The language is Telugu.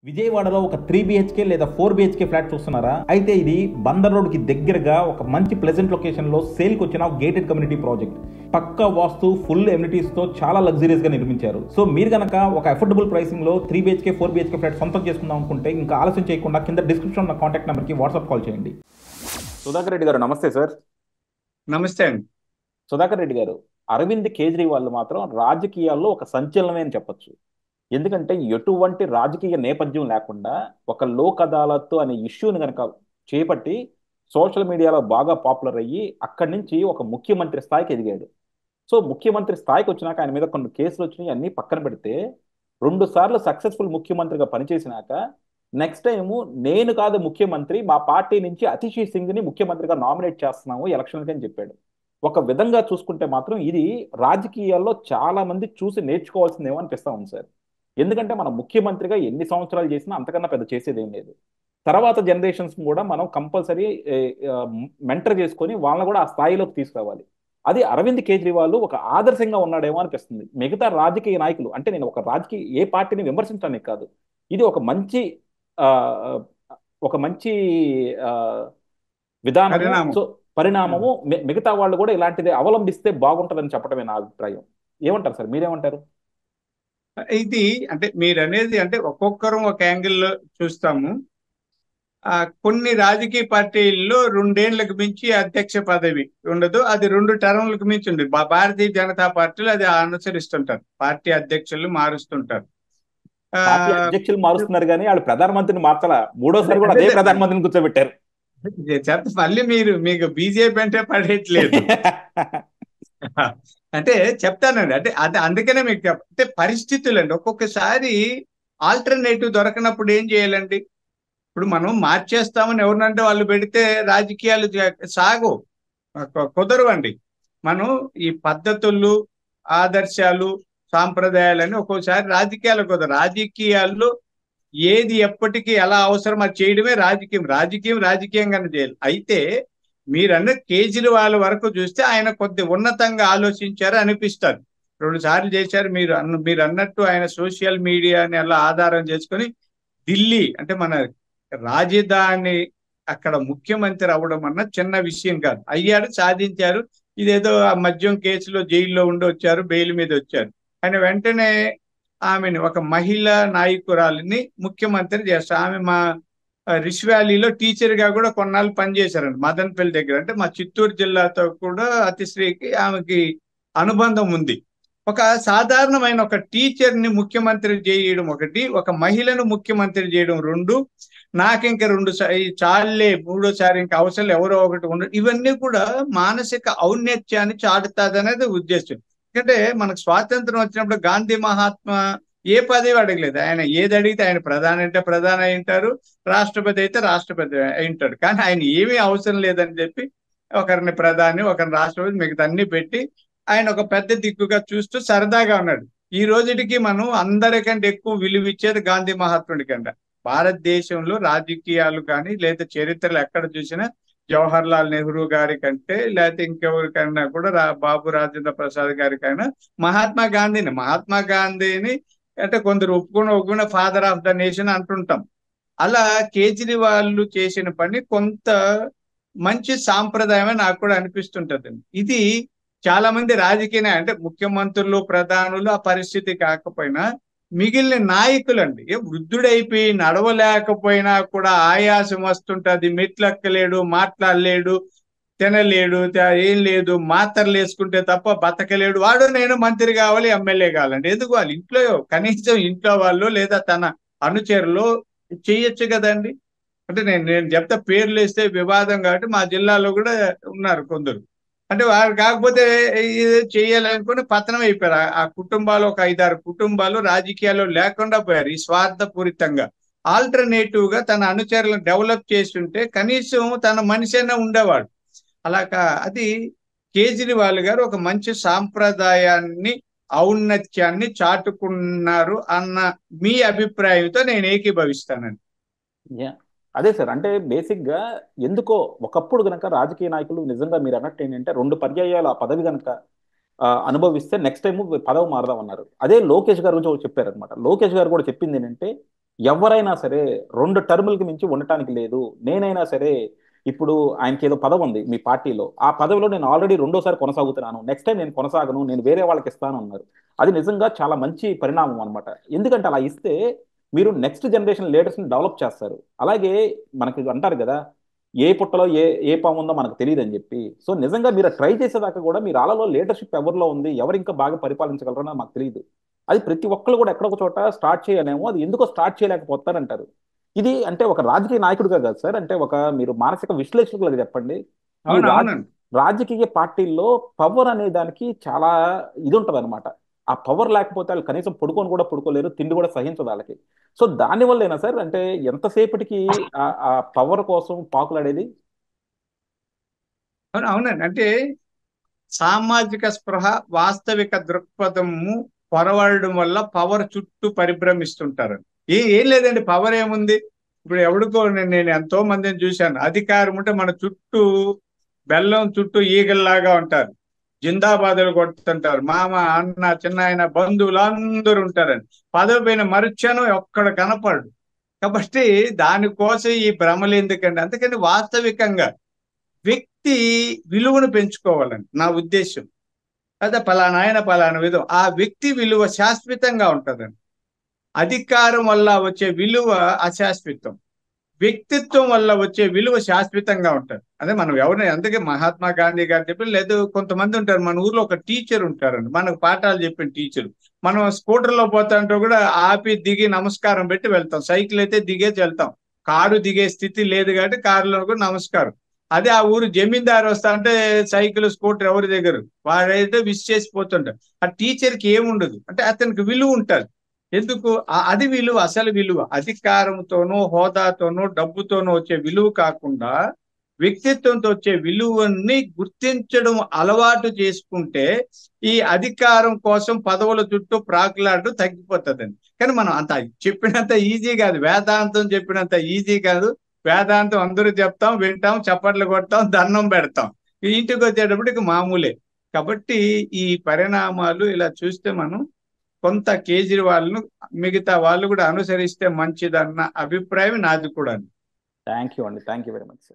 విజయవాడలో ఒక 3 BHK లేదా 4 BHK ఫ్లాట్ చూస్తున్నారా? అయితే ఇది బందర్ రోడ్ కి దగ్గరగా ఒక మంచి ప్లెజెంట్ లొకేషన్ లో సేల్ కి వచ్చిన గేటెడ్ కమ్యూనిటీ ప్రాజెక్ట్. పక్కా వాస్తు, ఫుల్ ఎమ్యూనిటీస్ తో చాలా లగ్జరీస్ గా నిర్మించారు. సో మీరు గనక ఒక అఫోర్డబుల్ ప్రైసింగ్ లో 3 BHK 4 BHK ఫ్లాట్ సొంతం చేసుకుందాం అనుకుంటే ఇంకా ఆలస్యం చేయకుండా కింద డిస్క్రిప్షన్ ఉన్న కాంటాక్ట్ నెంబర్ కి వాట్సాప్ కాల్ చేయండి. సుధాకర్ రెడ్డి గారు నమస్తే సార్. నమస్తే అండి. సుధాకర్ రెడ్డి గారు, అరవింద్ కేజ్రీవాల్ మాత్రం రాజకీయాల్లో ఒక సంచలనమే అని చెప్పొచ్చు. ఎందుకంటే ఎటువంటి రాజకీయ నేపథ్యం లేకుండా ఒక లోక్ అదాలత్ అనే ఇష్యూని కనుక చేపట్టి సోషల్ మీడియాలో బాగా పాపులర్ అయ్యి అక్కడి నుంచి ఒక ముఖ్యమంత్రి స్థాయికి ఎదిగాడు. సో ముఖ్యమంత్రి స్థాయికి వచ్చినాక ఆయన మీద కొన్ని కేసులు వచ్చినాయి, అన్ని పక్కన పెడితే 2 సార్లు సక్సెస్ఫుల్ ముఖ్యమంత్రిగా పనిచేసినాక నెక్స్ట్ టైము నేను కాదు ముఖ్యమంత్రి, మా పార్టీ నుంచి అతిషీ సింగ్ని ముఖ్యమంత్రిగా నామినేట్ చేస్తున్నాము ఎలక్షన్కి అని చెప్పాడు. ఒక విధంగా చూసుకుంటే మాత్రం ఇది రాజకీయాల్లో చాలా మంది చూసి నేర్చుకోవాల్సిందేమో అనిపిస్తా ఉంది సార్. ఎందుకంటే మనం ముఖ్యమంత్రిగా ఎన్ని సంవత్సరాలు చేసినా అంతకన్నా పెద్ద చేసేది ఏం లేదు. తర్వాత జనరేషన్స్ కూడా మనం కంపల్సరీ మెంటర్ చేసుకొని వాళ్ళని కూడా ఆ స్థాయిలోకి తీసుకురావాలి. అది అరవింద్ కేజ్రీవాల్ ఒక ఆదర్శంగా ఉన్నాడేమో అనిపిస్తుంది. మిగతా రాజకీయ నాయకులు అంటే నేను ఒక రాజకీయ ఏ పార్టీని విమర్శించడానికి కాదు, ఇది ఒక మంచి ఆ, ఒక మంచి ఆ, విధానము. పరిణామం. సో పరిణామము మిగతా వాళ్ళు కూడా ఇలాంటిది అవలంబిస్తే బాగుంటుందని చెప్పడమే నా అభిప్రాయం. ఏమంటారు సార్, మీరేమంటారు? ఇది అంటే మీరు అనేది అంటే ఒక్కొక్కరం ఒక యాంగిల్లో చూస్తాము. కొన్ని రాజకీయ పార్టీల్లో 2 ఏళ్లకు మించి అధ్యక్ష పదవి ఉండదు, అది 2 టర్ములకు మించి ఉండదు. భారతీయ జనతా పార్టీలో అది అనుసరిస్తుంటారు, పార్టీ అధ్యక్షులు మారుస్తుంటారు. ఆ, పార్టీ అధ్యక్షులు మారుస్తున్నారు కానీ వాళ్ళు ప్రధానమంత్రిని మార్చాల. మూడోసారి కూడా అదే అదే ప్రధానమంత్రిని కూర్చోబెట్టారు. మళ్ళీ మీకు బీజేపీ అంటే పడేయట్లేదు. అంటే చెప్తానండి, అంటే అది అందుకనే మీకు అంటే పరిస్థితులు అండి. ఒక్కొక్కసారి ఆల్టర్నేటివ్ దొరకనప్పుడు ఏం చేయాలండి? ఇప్పుడు మనం మార్చేస్తామని ఎవరినంటే వాళ్ళు పెడితే రాజకీయాలు సాగు కుదరవండి. మనం ఈ పద్ధతులు, ఆదర్శాలు, సాంప్రదాయాలని ఒక్కోసారి రాజకీయాలు కుదరదు. రాజకీయాల్లో ఏది ఎప్పటికీ ఎలా అవసరం అది చేయడమే రాజకీయంగానే చేయాలి. అయితే మీరన్న కేజ్రీవాల్ వరకు చూస్తే ఆయన కొద్ది ఉన్నతంగా ఆలోచించారు అనిపిస్తారు. 2 సార్లు చేశారు. మీరు అన్నట్టు ఆయన సోషల్ మీడియాని అలా ఆధారం చేసుకొని ఢిల్లీ అంటే మన రాజధాని అక్కడ ముఖ్యమంత్రి అవ్వడం అన్న చిన్న విషయం కాదు. అయ్యారు, సాధించారు. ఇదేదో ఆ మద్యం కేసులో జైల్లో ఉండి వచ్చారు, బెయిల్ మీద వచ్చారు. ఆయన వెంటనే ఆమెను ఒక మహిళా నాయకురాలిని ముఖ్యమంత్రి చేస్తారు. ఆమె మా రిష్ వ్యాలీలో టీచర్ గా కూడా కొన్నాళ్ళు పనిచేశారండి, మదనపల్లి దగ్గర. అంటే మా చిత్తూరు జిల్లాతో కూడా అతిశ్రీకి ఆమెకి అనుబంధం ఉంది. ఒక సాధారణమైన ఒక టీచర్ ని ముఖ్యమంత్రి చేయడం ఒకటి, ఒక మహిళను ముఖ్యమంత్రి చేయడం రెండు. నాకింక చాలే, మూడోసారి ఇంకా అవసరం ఎవరో ఒకటి ఉండదు. ఇవన్నీ కూడా మానసిక ఔన్నత్యాన్ని చాటుతుంది అనేది ఉద్దేశం. ఎందుకంటే మనకు స్వాతంత్రం వచ్చినప్పుడు గాంధీ మహాత్మా ఏ పదవి అడగలేదు. ఆయన ఏది అడిగితే ఆయన ప్రధాని అంటే ప్రధాని అయి ఉంటారు, రాష్ట్రపతి అయితే రాష్ట్రపతి అయి ఉంటాడు. కానీ ఆయన ఏమీ అవసరం లేదని చెప్పి ఒకరిని ప్రధాని, ఒకరిని రాష్ట్రపతి, మిగతా అన్ని పెట్టి ఆయన ఒక పెద్ద దిక్కుగా చూస్తూ సరదాగా ఉన్నాడు. ఈ రోజుకి మనం అందరికంటే ఎక్కువ విలువ ఇచ్చేది గాంధీ మహాత్ముడి కంట. భారతదేశంలో రాజకీయాలు కానీ లేదా చరిత్రలు ఎక్కడ చూసినా జవహర్ లాల్ నెహ్రూ గారి కంటే లేకపోతే ఇంకెవరికైనా కూడా బాబు రాజేంద్ర ప్రసాద్ గారికైనా మహాత్మా గాంధీని అంటే కొందరు ఒప్పుకున్న ఫాదర్ ఆఫ్ ద నేషన్ అంటుంటాం. అలా కేజ్రీవాల్ చేసిన పని కొంత మంచి సాంప్రదాయమే నాకు కూడా అనిపిస్తుంటది. ఇది చాలా మంది రాజకీయ అంటే ముఖ్యమంత్రులు, ప్రధానులు ఆ పరిస్థితి కాకపోయినా మిగిలిన నాయకులండి, వృద్ధుడైపోయి నడవలేకపోయినా కూడా ఆయాసం వస్తుంటది, మెట్లెక్కలేడు, మాట్లాడలేడు, తినలేడు, ఏం లేదు, మాత్రలు వేసుకుంటే తప్ప బతకలేడు. వాడు నేను మంత్రి కావాలి, ఎమ్మెల్యే కావాలండి. ఎందుకు? వాళ్ళు ఇంట్లో కనీసం ఇంట్లో వాళ్ళు లేదా తన అనుచరులు చెయ్యొచ్చు కదండి. అంటే నేను చెప్తా, పేర్లు వేస్తే వివాదం కాబట్టి మా జిల్లాలో కూడా ఉన్నారు కొందరు. అంటే వారు కాకపోతే చేయాలనుకుని పతనం అయిపోయారు. ఆ కుటుంబాలు ఒక 5-6 కుటుంబాలు రాజకీయాల్లో లేకుండా పోయారు ఈ స్వార్థపూరితంగా. ఆల్టర్నేటివ్ గా తన అనుచరులను డెవలప్ చేస్తుంటే కనీసం తన మనిషి అయినా ఉండేవాడు. అది కేజ్రీవాల్ గారు ఒక మంచి సాంప్రదాయాన్ని, ఔన్నత్యాన్ని చాటుకున్నారు అన్న మీ అభిప్రాయంతో నేను ఏకీభవిస్తానండి. అదే సార్, అంటే బేసిక్ గా ఎందుకో ఒకప్పుడు గనక రాజకీయ నాయకులు నిజంగా మీరు అన్నట్టు ఏంటంటే 2 పర్యాయాలు ఆ పదవి గనక అనుభవిస్తే నెక్స్ట్ టైం పదవి మారదామన్నారు. అదే లోకేష్ గారు గురించి ఒకటి చెప్పారనమాట. లోకేష్ గారు కూడా చెప్పింది ఏంటంటే ఎవరైనా సరే 2 టర్ములకి మించి ఉండటానికి లేదు. నేనైనా సరే ఇప్పుడు ఆయనకి ఏదో పదవి ఉంది మీ పార్టీలో. ఆ పదవిలో నేను ఆల్రెడీ రెండోసారి కొనసాగుతున్నాను. నెక్స్ట్ టైం నేను కొనసాగను. నేను వేరే వాళ్ళకి ఇస్తాను అన్నారు. అది నిజంగా చాలా మంచి పరిణామం అనమాట. ఎందుకంటే అలా ఇస్తే మీరు నెక్స్ట్ జనరేషన్ లీడర్స్ని డెవలప్ చేస్తారు. అలాగే మనకి అంటారు కదా, ఏ పుట్టలో ఏ పాము ఉందో మనకు తెలియదు అని చెప్పి. సో నిజంగా మీరు ట్రై చేసేదాకా కూడా మీరు ఆలలో లీడర్షిప్ ఎవరిలో ఉంది, ఎవరు ఇంకా బాగా పరిపాలించగలరో మాకు తెలియదు. అది ప్రతి ఒక్కరు కూడా ఎక్కడొక చోట స్టార్ట్ చేయలేమో, అది ఎందుకో స్టార్ట్ చేయలేకపోతారంటారు. ఇది అంటే ఒక రాజకీయ నాయకుడిగా కాదు సార్, అంటే ఒక మీరు మానసిక విశ్లేషకులుగా చెప్పండి. ఈ అవును, అవునండి. రాజకీయ పార్టీల్లో పవర్ అనే దానికి చాలా ఇది ఉంటుంది అనమాట. ఆ పవర్ లేకపోతే వాళ్ళు కనీసం పడుకొని కూడా పడుకోలేరు, తిండి కూడా సహించదు వాళ్ళకి. సో దానివల్లేనా సార్ అంటే ఎంతసేపటికి ఆ పవర్ కోసం పాకులాడేది? అవును, అవునండి. అంటే సామాజిక స్పృహ, వాస్తవిక దృక్పథము పొరవడడం వల్ల పవర్ చుట్టూ పరిభ్రమిస్తుంటారు. ఏం లేదండి, పవర్ ఏముంది? ఇప్పుడు ఎవడికో నేను ఎంతో మందిని చూశాను. అధికారం ఉంటే మన చుట్టూ బెల్లం చుట్టూ ఈగల్లాగా ఉంటారు. జిందాబాదులు కొడుతుంటారు. మామ, అన్న, చిన్నాయన, బంధువులు అందరూ ఉంటారండి. పదవి పైన మరుక్షణం ఒక్కడ కనపడు. కాబట్టి దానికోసం ఈ భ్రమలు ఎందుకండి? అందుకని వాస్తవికంగా వ్యక్తి విలువను పెంచుకోవాలండి నా ఉద్దేశం. అదే పలానా ఆయన పలానా విధం, ఆ వ్యక్తి విలువ శాశ్వతంగా ఉంటుందండి. అధికారం వల్ల వచ్చే విలువ అశాశ్వతం. వ్యక్తిత్వం వల్ల వచ్చే విలువ శాశ్వతంగా ఉంటుంది. అదే మనం ఎవరిని, అందుకే మహాత్మా గాంధీ గారు చెప్పి, లేదు కొంతమంది ఉంటారు. మన ఊర్లో ఒక టీచర్ ఉంటారండి, మనకు పాఠాలు చెప్పిన టీచర్. మనం స్కూటర్ లో పోతాంటో కూడా ఆపి దిగి నమస్కారం పెట్టి వెళ్తాం. సైకిల్ అయితే దిగేసి వెళ్తాం. కారు దిగే స్థితి లేదు కాబట్టి కారులో కూడా నమస్కారం. అదే ఆ ఊరు జమీందారు వస్తా అంటే సైకిల్ స్కూటర్ ఎవరి దగ్గర, వాడైతే విష్ చేసిపోతుంటారు. ఆ టీచర్ కి ఏముండదు, అంటే అతనికి విలువ ఉంటుంది. ఎందుకు? అది విలువ, అసలు విలువ అధికారంతోనో హోదాతోనో డబ్బుతోనో వచ్చే విలువ కాకుండా వ్యక్తిత్వంతో వచ్చే విలువని గుర్తించడం అలవాటు చేసుకుంటే ఈ అధికారం కోసం పదవుల చుట్టూ ప్రాకులాడడం తగ్గిపోతుందండి. కానీ మనం అంత చెప్పినంత ఈజీ కాదు, వేదాంతం చెప్పినంత ఈజీ కాదు. వేదాంతం అందరూ చెప్తాం, వింటాం, చప్పట్లు కొడతాం, దండం పెడతాం. ఇంటికి వచ్చేటప్పటికి మామూలే. కాబట్టి ఈ పరిణామాలు ఇలా చూస్తే మనం కొంత కేజ్రీవాల్ను మిగతా వాళ్ళు కూడా అనుసరిస్తే మంచిదన్న అభిప్రాయం నాది కూడా. థ్యాంక్ యూ అండి, thank you very much sir.